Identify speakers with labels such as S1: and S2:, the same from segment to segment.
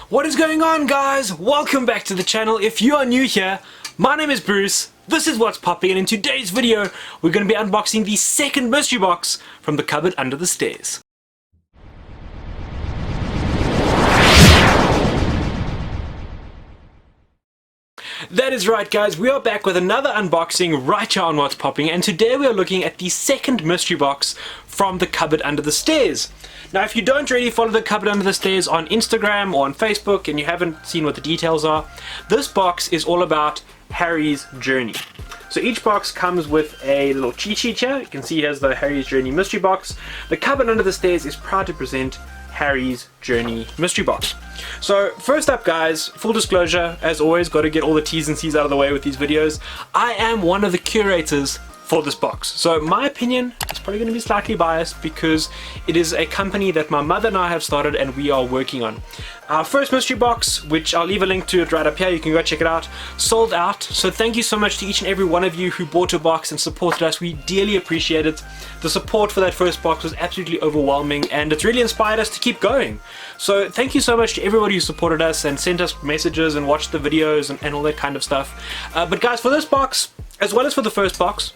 S1: What is going on, guys? Welcome back to the channel. If you are new here, my name is Bruce, this is What's Popping, and in today's video we're going to be unboxing the second mystery box from the cupboard under the stairs. That is right, guys, we are back with another unboxing right here on What's Popping, and today we are looking at the second mystery box from the cupboard under the stairs. Now, if you don't really follow the cupboard under the stairs on Instagram or on Facebook and you haven't seen what the details are, this box is all about Harry's journey. So each box comes with a little cheat sheet here. You can see here's the Harry's Journey mystery box. The cupboard under the stairs is proud to present Harry's Journey mystery box. So first up, guys, full disclosure, as always, got to get all the T's and C's out of the way with these videos. I am one of the curators for this box, so my opinion is probably going to be slightly biased because it is a company that my mother and I have started and we are working on. Our first mystery box, which I'll leave a link to it right up here, you can go check it out, sold out. So thank you so much to each and every one of you who bought a box and supported us. We dearly appreciate it. The support for that first box was absolutely overwhelming and it's really inspired us to keep going. So thank you so much to everybody who supported us and sent us messages and watched the videos and all that kind of stuff. But guys, for this box, as well as for the first box,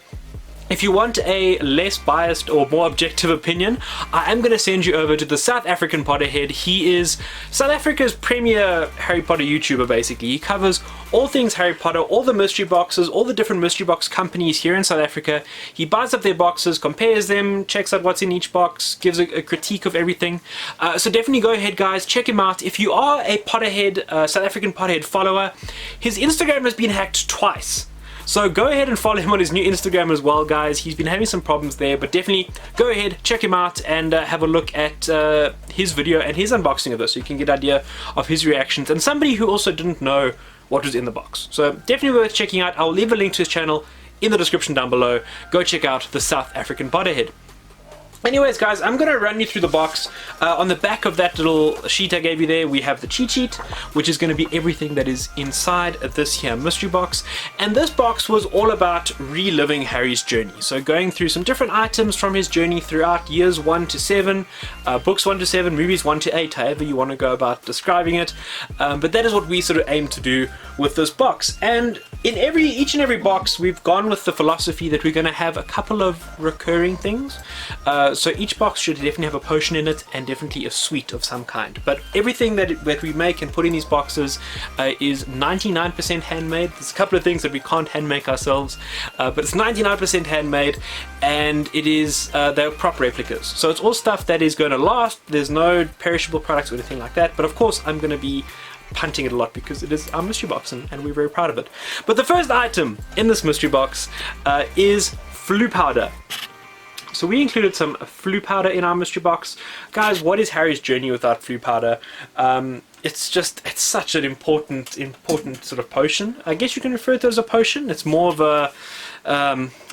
S1: if you want a less biased or more objective opinion, I am going to send you over to the South African Potterhead. He is South Africa's premier Harry Potter YouTuber, basically. He covers all things Harry Potter, all the mystery boxes, all the different mystery box companies here in South Africa. He buys up their boxes, compares them, checks out what's in each box, gives a critique of everything. So definitely go ahead, guys, check him out. If you are a Potterhead, South African Potterhead follower, his Instagram has been hacked twice. So go ahead and follow him on his new Instagram as well, guys. He's been having some problems there, but definitely go ahead, check him out, and have a look at his video and his unboxing of this so you can get an idea of his reactions, and somebody who also didn't know what was in the box. So definitely worth checking out. I'll leave a link to his channel in the description down below. Go check out the South African Potterhead. Anyways, guys, I'm going to run you through the box. On the back of that little sheet I gave you there, we have the cheat sheet, which is going to be everything that is inside this here mystery box. And this box was all about reliving Harry's journey. So going through some different items from his journey throughout years 1 to 7, books 1 to 7, movies 1 to 8, however you want to go about describing it. But that is what we sort of aim to do with this box. And in each and every box, we've gone with the philosophy that we're going to have a couple of recurring things. So each box should definitely have a potion in it and definitely a sweet of some kind. But everything that we make and put in these boxes is 99% handmade. There's a couple of things that we can't hand make ourselves, but it's 99% handmade, and it is they're prop replicas. So it's all stuff that is going to last. There's no perishable products or anything like that. But of course, I'm going to be punting it a lot because it is our mystery box and we're very proud of it. But the first item in this mystery box is Floo powder. So we included some Floo powder in our mystery box. Guys, what is Harry's journey without Floo powder? It's such an important sort of potion. I guess you can refer to it as a potion. It's more of a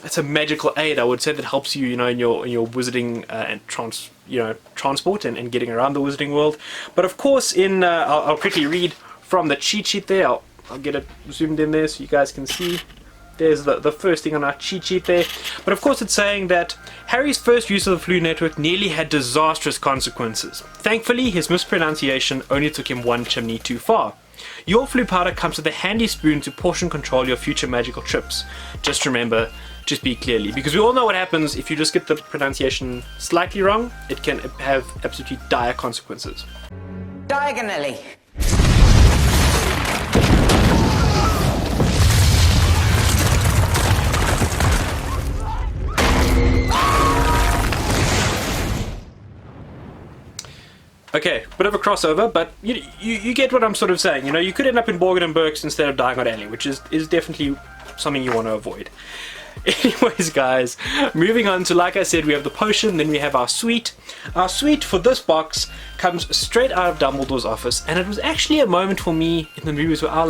S1: it's a magical aid, I would say, that helps you, in your wizarding and transport and getting around the wizarding world. But of course, I'll quickly read from the cheat sheet there. I'll get it zoomed in there so you guys can see. There's the first thing on our cheat sheet there. But of course it's saying that Harry's first use of the Floo network nearly had disastrous consequences. Thankfully, his mispronunciation only took him one chimney too far. Your Floo powder comes with a handy spoon to portion control your future magical trips. Just remember to speak clearly, because we all know what happens if you just get the pronunciation slightly wrong. It can have absolutely dire consequences.
S2: Diagonally.
S1: Okay, bit of a crossover, but you get what I'm sort of saying. You could end up in Borgin and Burke's instead of Diagon Alley, which is definitely something you want to avoid. Anyways, guys, moving on to, like I said, we have the potion, then we have our sweet. Our sweet for this box comes straight out of Dumbledore's office, and it was actually a moment for me in the movies where I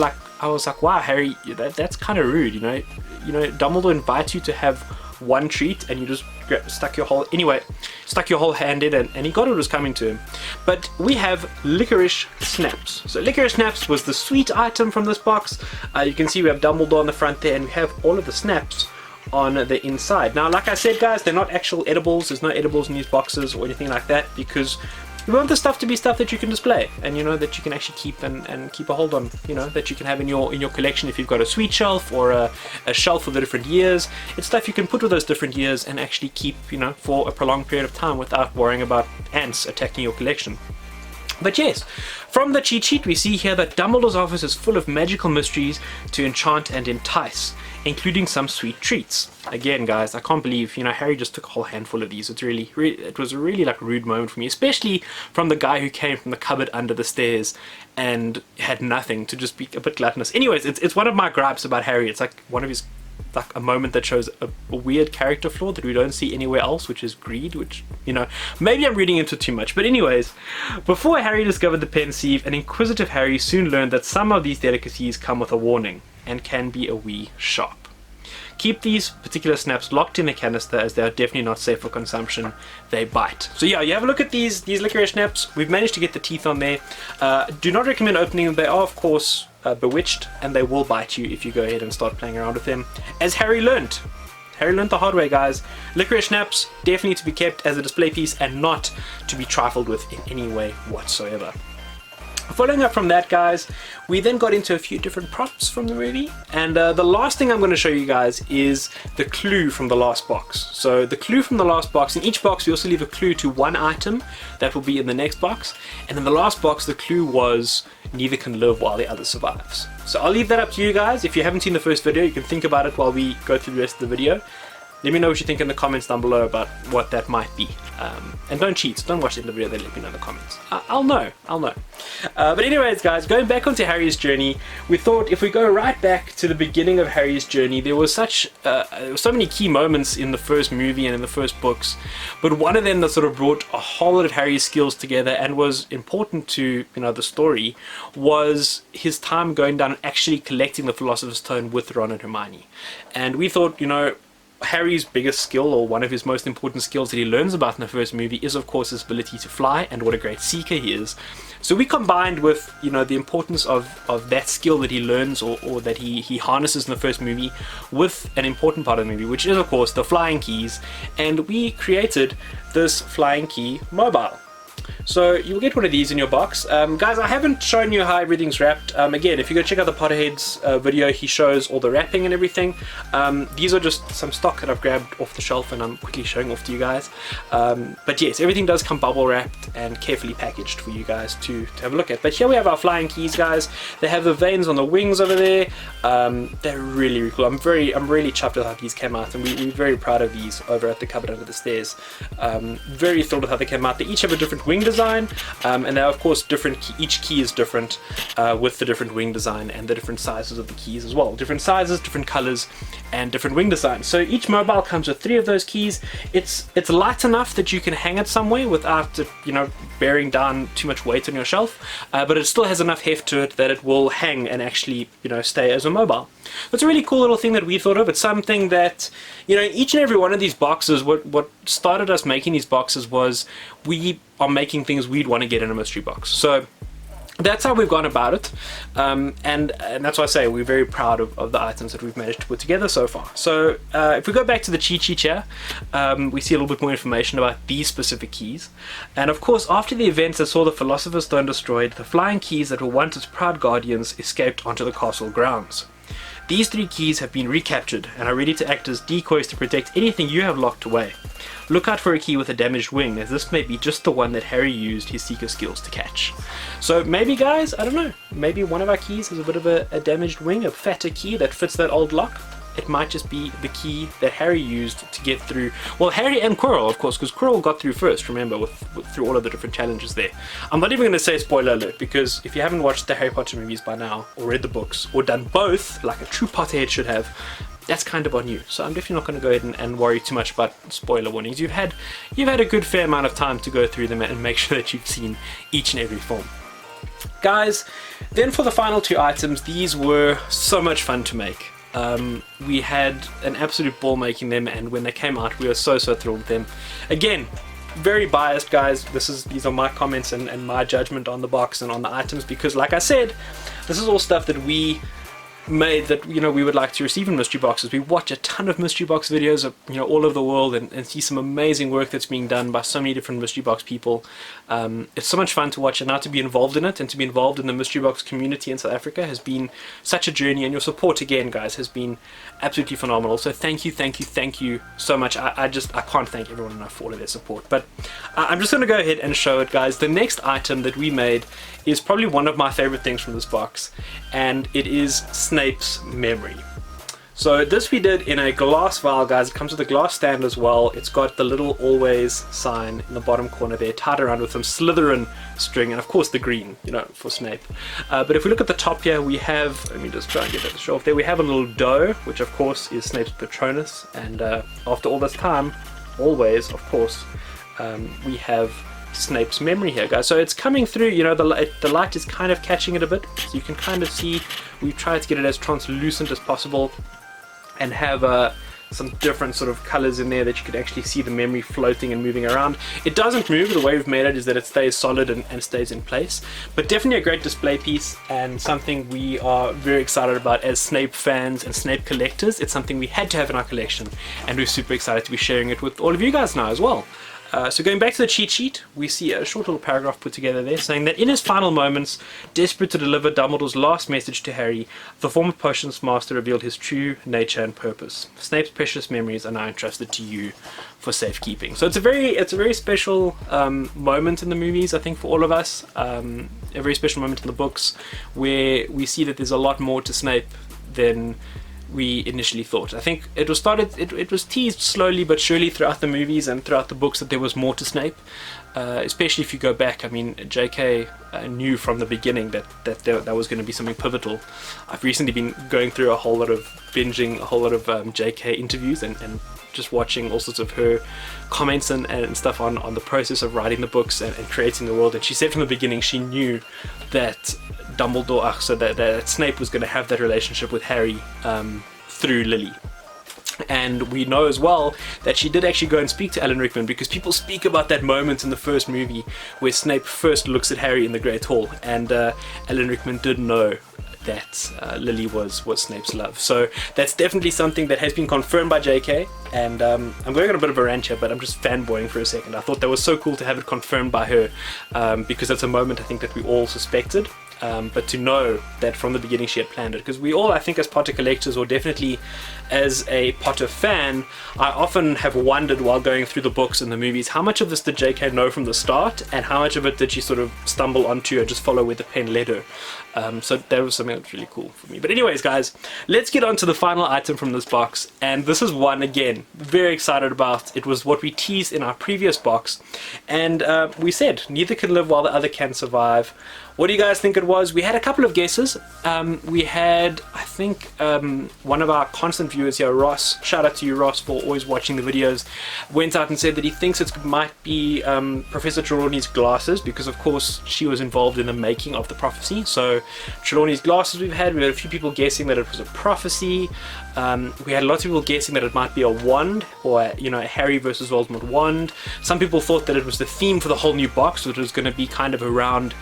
S1: was like, wow, Harry, that's kind of rude, Dumbledore invites you to have one treat and you just stuck your whole hand in and he got what was coming to him. But we have Licorice Snaps. So Licorice Snaps was the sweet item from this box. You can see we have Dumbledore on the front there, and we have all of the snaps on the inside. Now, like I said, guys, they're not actual edibles. There's no edibles in these boxes or anything like that, because we want the stuff to be stuff that you can display, and you know, that you can actually keep and keep a hold on, you know, that you can have in your collection if you've got a sweet shelf or a shelf with the different years. It's stuff you can put with those different years and actually keep, you know, for a prolonged period of time without worrying about ants attacking your collection. But yes, from the cheat sheet we see here that Dumbledore's office is full of magical mysteries to enchant and entice, including some sweet treats. Again, guys, I can't believe, you know, Harry just took a whole handful of these. It's really, it was a really like rude moment for me, especially from the guy who came from the cupboard under the stairs and had nothing, to just be a bit gluttonous. Anyways, it's one of my gripes about Harry. It's like one of his, like a moment that shows a weird character flaw that we don't see anywhere else, which is greed, which, you know, maybe I'm reading into too much. But anyways, before Harry discovered the pensieve, an inquisitive Harry soon learned that some of these delicacies come with a warning and can be a wee sharp. Keep these particular snaps locked in a canister, as they are definitely not safe for consumption. They bite. So yeah, you have a look at these licorice snaps. We've managed to get the teeth on there. Do not recommend opening them. They are, of course, bewitched, and they will bite you if you go ahead and start playing around with them, as Harry learnt. Harry learnt the hard way, guys. Licorice snaps definitely to be kept as a display piece and not to be trifled with in any way whatsoever. Following up from that, guys, we then got into a few different props from the movie, and the last thing I'm going to show you guys is the clue from the last box. So the clue from the last box, in each box we also leave a clue to one item that will be in the next box, and in the last box the clue was neither can live while the other survives. So I'll leave that up to you guys. If you haven't seen the first video, you can think about it while we go through the rest of the video. Let me know what you think in the comments down below about what that might be. And don't cheat, don't watch the end of the video, then let me know in the comments. I'll know. But anyways, guys, going back onto Harry's journey, we thought if we go right back to the beginning of Harry's journey, there was so many key moments in the first movie and in the first books, but one of them that sort of brought a whole lot of Harry's skills together and was important to, you know, the story, was his time going down and actually collecting the Philosopher's Stone with Ron and Hermione. And we thought, you know, Harry's biggest skill, or one of his most important skills that he learns about in the first movie, is of course his ability to fly, and what a great seeker he is. So we combined with, you know, the importance of that skill that he learns or that he harnesses in the first movie with an important part of the movie, which is of course the flying keys, and we created this flying key mobile. So you'll get one of these in your box. Guys, I haven't shown you how everything's wrapped. Again, if you go check out the Potterhead's video, he shows all the wrapping and everything. These are just some stock that I've grabbed off the shelf and I'm quickly showing off to you guys. But yes, everything does come bubble wrapped and carefully packaged for you guys to have a look at. But here we have our flying keys, guys. They have the veins on the wings over there. They're really, really cool. I'm really chuffed with how these came out, and we're very proud of these over at the cupboard under the stairs. Very thrilled with how they came out. They each have a different wing design, and they're of course different. Each key is different with the different wing design and the different sizes of the keys as well. Different sizes, different colors, and different wing designs. So each mobile comes with 3 of those keys. It's light enough that you can hang it somewhere without it, you know, bearing down too much weight on your shelf, but it still has enough heft to it that it will hang and actually, you know, stay as a mobile. It's a really cool little thing that we thought of. It's something that, you know, each and every one of these boxes, what started us making these boxes was we are making things we'd want to get in a mystery box. So that's how we've gone about it, and that's why I say we're very proud of the items that we've managed to put together so far. So if we go back to the cheat sheet here, we see a little bit more information about these specific keys. And of course, after the events that saw the Philosopher's Stone destroyed, the flying keys that were once its proud guardians escaped onto the castle grounds. These 3 keys have been recaptured and are ready to act as decoys to protect anything you have locked away. Look out for a key with a damaged wing, as this may be just the one that Harry used his seeker skills to catch. So maybe, guys, I don't know, maybe one of our keys has a bit of a damaged wing, a fatter key that fits that old lock. It might just be the key that Harry used to get through, well, Harry and Quirrell, of course, because Quirrell got through first, remember, through all of the different challenges there. I'm not even going to say spoiler alert, because if you haven't watched the Harry Potter movies by now, or read the books, or done both, like a true Potterhead should have, that's kind of on you. So I'm definitely not going to go ahead and worry too much about spoiler warnings. You've had a good fair amount of time to go through them and make sure that you've seen each and every film. Guys, then for the final 2 items, these were so much fun to make. We had an absolute ball making them, and when they came out we were so thrilled with them. Again, very biased, guys. These are my comments and my judgment on the box and on the items, because like I said, this is all stuff that we made that, you know, we would like to receive in mystery boxes. We watch a ton of mystery box videos of, you know, all over the world, and see some amazing work that's being done by so many different mystery box people. It's so much fun to watch, and now to be involved in it and to be involved in the mystery box community in South Africa has been such a journey, and your support again, guys, has been absolutely phenomenal. So thank you so much. I can't thank everyone enough for all of their support. But I'm just going to go ahead and show it, guys. The next item that we made is probably one of my favorite things from this box, and it is Snape's memory. So this we did in a glass vial, guys. It comes with a glass stand as well. It's got the little always sign in the bottom corner there, tied around with some Slytherin string, and of course the green, you know, for Snape. But if we look at the top here, we have, let me just try and get that to show off there, we have a little doe, which of course is Snape's Patronus, and after all this time, always, of course, we have Snape's memory here, guys. So it's coming through, you know, the light is kind of catching it a bit, so you can kind of see. We've tried to get it as translucent as possible and have some different sort of colors in there that you could actually see the memory floating and moving around. It doesn't move. The way we've made it is that it stays solid and stays in place, but definitely a great display piece and something we are very excited about as Snape fans and Snape collectors. It's something we had to have in our collection, and we're super excited to be sharing it with all of you guys now as well. So going back to the cheat sheet, we see a short little paragraph put together there saying that in his final moments, desperate to deliver Dumbledore's last message to Harry, the former potions master revealed his true nature and purpose. Snape's precious memories are now entrusted to you for safekeeping. So it's a very special moment in the movies, I think, for all of us. A very special moment in the books where we see that there's a lot more to Snape than we initially thought. I think it was teased slowly but surely throughout the movies and throughout the books that there was more to Snape, especially if you go back. I mean, JK knew from the beginning that was going to be something pivotal. I've recently been going through binging a whole lot of JK interviews and just watching all sorts of her comments and stuff on the process of writing the books and creating the world, and she said from the beginning she knew that that Snape was going to have that relationship with Harry through Lily. And we know as well that she did actually go and speak to Alan Rickman, because people speak about that moment in the first movie where Snape first looks at Harry in the Great Hall, and Alan Rickman did know that Lily was Snape's love. So that's definitely something that has been confirmed by JK, and I'm going on a bit of a rant here, but I'm just fanboying for a second. I thought that was so cool to have it confirmed by her, because that's a moment I think that we all suspected. But to know that from the beginning she had planned it, because we all, I think, as Potter collectors, or definitely as a Potter fan, I often have wondered while going through the books and the movies, how much of this did JK know from the start, and how much of it did she sort of stumble onto or just follow where the pen led her. So that was something that was really cool for me. But anyways, guys, let's get on to the final item from this box, and this is one, again, very excited about. It was what we teased in our previous box, and we said neither can live while the other can survive. What do you guys think it was? We had a couple of guesses. We had, I think, one of our constant viewers here, Ross, shout out to you, Ross, for always watching the videos, went out and said that he thinks it might be Professor Trelawney's glasses, because of course she was involved in the making of the prophecy. So Trelawney's glasses we had a few people guessing that it was a prophecy. We had lots of people guessing that it might be a wand, or a Harry versus Voldemort wand. Some people thought that it was the theme for the whole new box, that it was going to be kind of around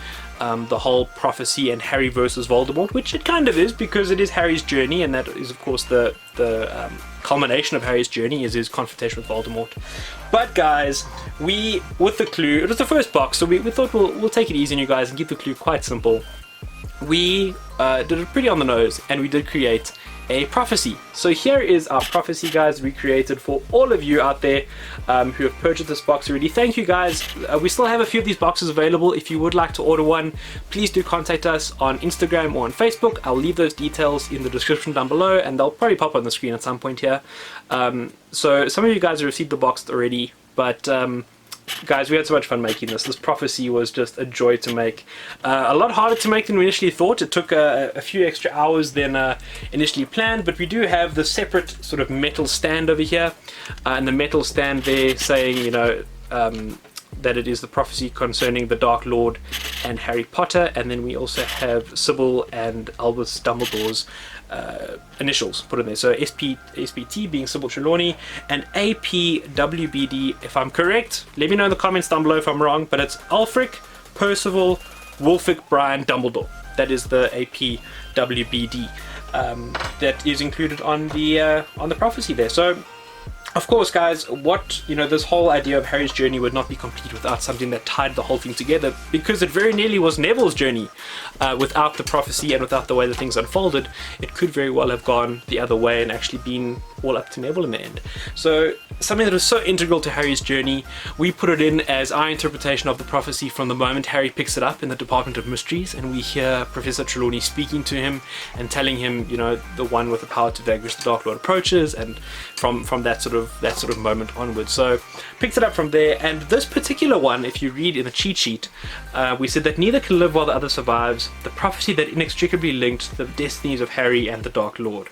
S1: the whole prophecy and Harry versus Voldemort, which it kind of is, because it is Harry's journey, and that is of course the culmination of Harry's journey is his confrontation with Voldemort. But guys, with the clue, it was the first box, so we thought we'll take it easy on you guys and keep the clue quite simple. We did it pretty on the nose, and we did create a prophecy. So here is our prophecy, guys, we created for all of you out there who have purchased this box already. Thank you, guys. We still have a few of these boxes available. If you would like to order one, please do contact us on Instagram or on Facebook. I'll leave those details in the description down below, and they'll probably pop on the screen at some point here. So some of you guys have received the box already, but guys, we had so much fun making this. This prophecy was just a joy to make. A lot harder to make than we initially thought. It took a few extra hours than initially planned, but we do have the separate sort of metal stand over here, and the metal stand there saying, that it is the prophecy concerning the Dark Lord and Harry Potter, and then we also have Sybil and Albus Dumbledore's initials put in there. So SPT being Sybil Trelawney, and APWBD, if I'm correct, let me know in the comments down below if I'm wrong, but it's Ulfric Percival Wulfric Brian Dumbledore. That is the APWBD. that is included on the prophecy there. So of course, guys, this whole idea of Harry's journey would not be complete without something that tied the whole thing together, because it very nearly was Neville's journey. Without the prophecy and without the way that things unfolded, it could very well have gone the other way and actually been all up to Neville in the end. So something that was so integral to Harry's journey, we put it in as our interpretation of the prophecy from the moment Harry picks it up in the Department of Mysteries, and we hear Professor Trelawney speaking to him and telling him, the one with the power to vanquish the Dark Lord approaches, and from that sort of moment onwards. So picked it up from there. And this particular one, if you read in the cheat sheet, we said that neither can live while the other survives, the prophecy that inextricably linked the destinies of Harry and the Dark Lord.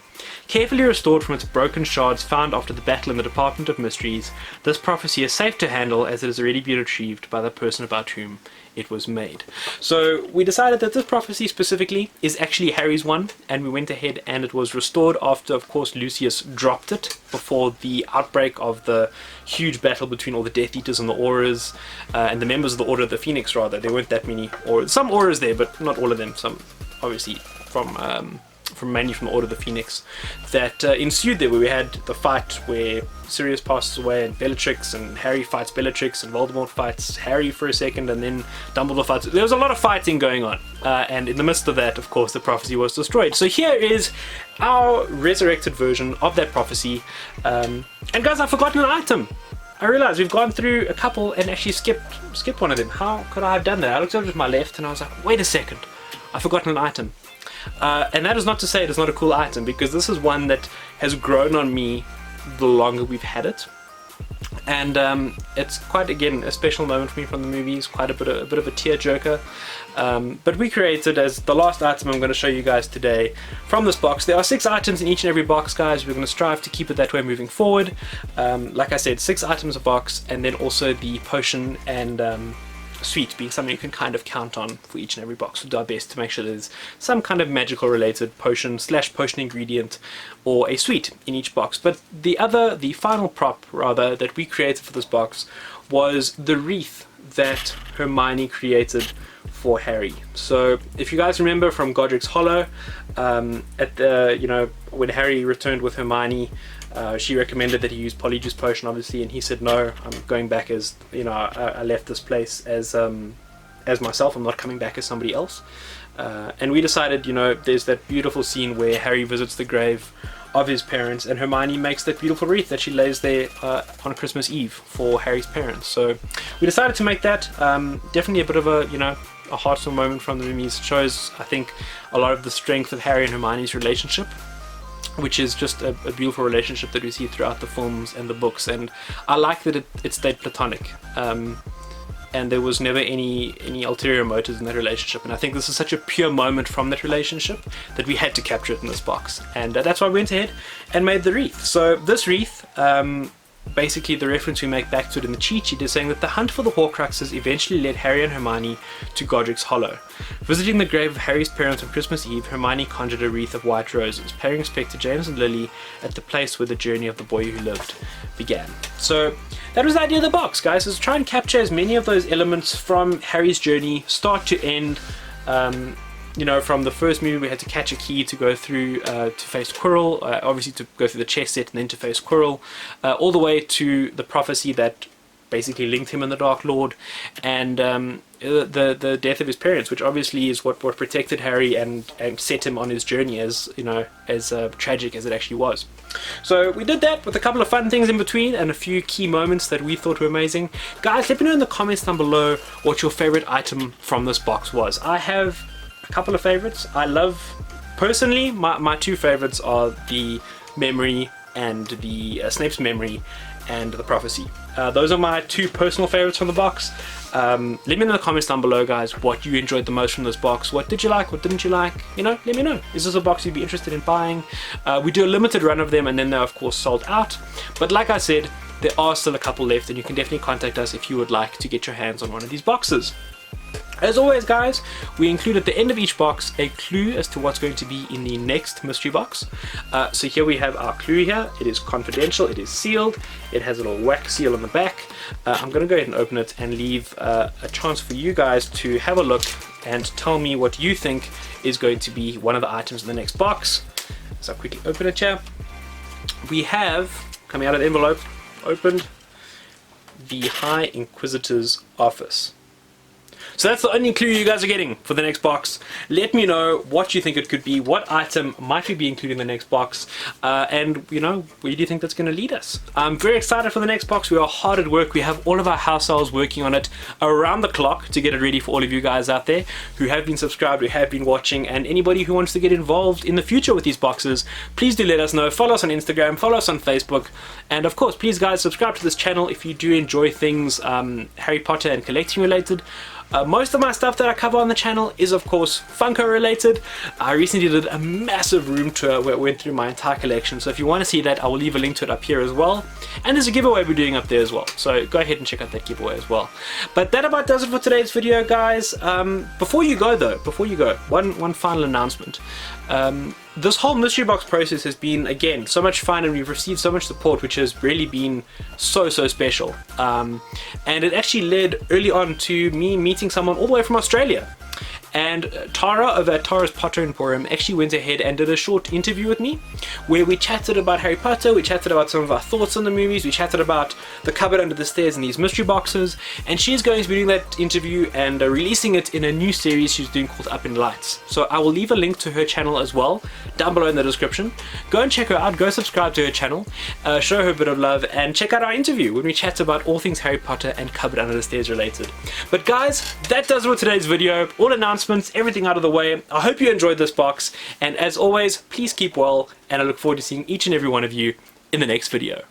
S1: Carefully restored from its broken shards found after the battle in the Department of Mysteries, this prophecy is safe to handle as it has already been retrieved by the person about whom it was made. So we decided that this prophecy specifically is actually Harry's one, and we went ahead and it was restored after, of course, Lucius dropped it before the outbreak of the huge battle between all the Death Eaters and the Aurors, and the members of the Order of the Phoenix, rather. There weren't that many Aurors. Some Aurors there, but not all of them. Some, obviously, mainly from the Order of the Phoenix, that ensued there, where we had the fight where Sirius passes away and Bellatrix, and Harry fights Bellatrix, and Voldemort fights Harry for a second, and then Dumbledore fights. There was a lot of fighting going on, and in the midst of that, of course, the prophecy was destroyed. So here is our resurrected version of that prophecy. And guys, I've forgotten an item. I realized we've gone through a couple and actually skipped one of them. How could I have done that? I looked over to my left and I was like, wait a second, I've forgotten an item. And that is not to say it is not a cool item, because this is one that has grown on me the longer we've had it, and it's quite, again, a special moment for me from the movies, quite a bit of a tearjerker. But we created, as the last item I'm going to show you guys today from this box. There are 6 items in each and every box, guys. We're going to strive to keep it that way moving forward. Like I said, 6 items a box, and then also the potion and sweet being something you can kind of count on for each and every box. We'll do our best to make sure there's some kind of magical related potion / potion ingredient or a sweet in each box. But the final prop rather that we created for this box was the wreath that Hermione created for Harry. So if you guys remember from Godric's Hollow, at the when Harry returned with Hermione, she recommended that he use Polyjuice Potion, obviously, and he said no, I'm going back as, I left this place as myself, I'm not coming back as somebody else. And we decided, there's that beautiful scene where Harry visits the grave of his parents, and Hermione makes that beautiful wreath that she lays there on Christmas Eve for Harry's parents. So we decided to make that. Definitely a bit of a heartfelt moment from the movies. It shows, I think, a lot of the strength of Harry and Hermione's relationship, which is just a beautiful relationship that we see throughout the films and the books. And I like that it stayed platonic, and there was never any ulterior motives in that relationship. And I think this is such a pure moment from that relationship that we had to capture it in this box, and that's why we went ahead and made the wreath. So this wreath, basically the reference we make back to it in the cheat sheet is saying that the hunt for the Horcruxes eventually led Harry and Hermione to Godric's Hollow. Visiting the grave of Harry's parents on Christmas Eve, Hermione conjured a wreath of white roses, paying respect to James and Lily at the place where the journey of the boy who lived began. So that was the idea of the box, guys, is try and capture as many of those elements from Harry's journey, start to end. From the first movie, we had to catch a key to go through to face Quirrell, obviously to go through the chess set and then to face Quirrell, all the way to the prophecy that basically linked him and the Dark Lord, and the death of his parents, which obviously is what protected Harry and set him on his journey, as tragic as it actually was. So we did that with a couple of fun things in between and a few key moments that we thought were amazing. Guys, let me know in the comments down below what your favorite item from this box was. I have a couple of favorites. I love, personally, my 2 favorites are the memory and the Snape's memory and the prophecy. Those are my 2 personal favorites from the box. Let me know in the comments down below, guys, what you enjoyed the most from this box. What did you like? What didn't you like? Let me know. Is this a box you'd be interested in buying? We do a limited run of them, and then they're of course sold out. But like I said, there are still a couple left, and you can definitely contact us if you would like to get your hands on one of these boxes. As always, guys, we include at the end of each box a clue as to what's going to be in the next mystery box. So here we have our clue here. It is confidential, it is sealed, it has a little wax seal on the back. I'm going to go ahead and open it and leave a chance for you guys to have a look and tell me what you think is going to be one of the items in the next box. So I'll quickly open it here. We have, coming out of the envelope, opened, the High Inquisitor's office. So that's the only clue you guys are getting for the next box. Let me know what you think it could be, what item might we be including in the next box, and you know, where do you think that's going to lead us? I'm very excited for the next box. We are hard at work. We have all of our house elves working on it around the clock to get it ready for all of you guys out there who have been subscribed, who have been watching, and anybody who wants to get involved in the future with these boxes, please do let us know. Follow us on Instagram, follow us on Facebook, and of course, please guys, subscribe to this channel if you do enjoy things Harry Potter and collecting related. Most of my stuff that I cover on the channel is of course Funko related. I recently did a massive room tour where I went through my entire collection, so if you want to see that, I will leave a link to it up here as well, and there's a giveaway we're doing up there as well, so go ahead and check out that giveaway as well. But that about does it for today's video, guys. Before you go, one final announcement. This whole mystery box process has been, again, so much fun, and we've received so much support, which has really been so special. And it actually led early on to me meeting someone all the way from Australia. And Tara over at Tara's Potter Emporium actually went ahead and did a short interview with me where we chatted about Harry Potter, we chatted about some of our thoughts on the movies, we chatted about the cupboard under the stairs and these mystery boxes, and she's going to be doing that interview and releasing it in a new series she's doing called Up in Lights. So I will leave a link to her channel as well down below in the description. Go and check her out, go subscribe to her channel, show her a bit of love, and check out our interview when we chat about all things Harry Potter and cupboard under the stairs related. But guys, that does it for today's video. All announcements, everything out of the way. I hope you enjoyed this box, and as always, please keep well, and I look forward to seeing each and every one of you in the next video.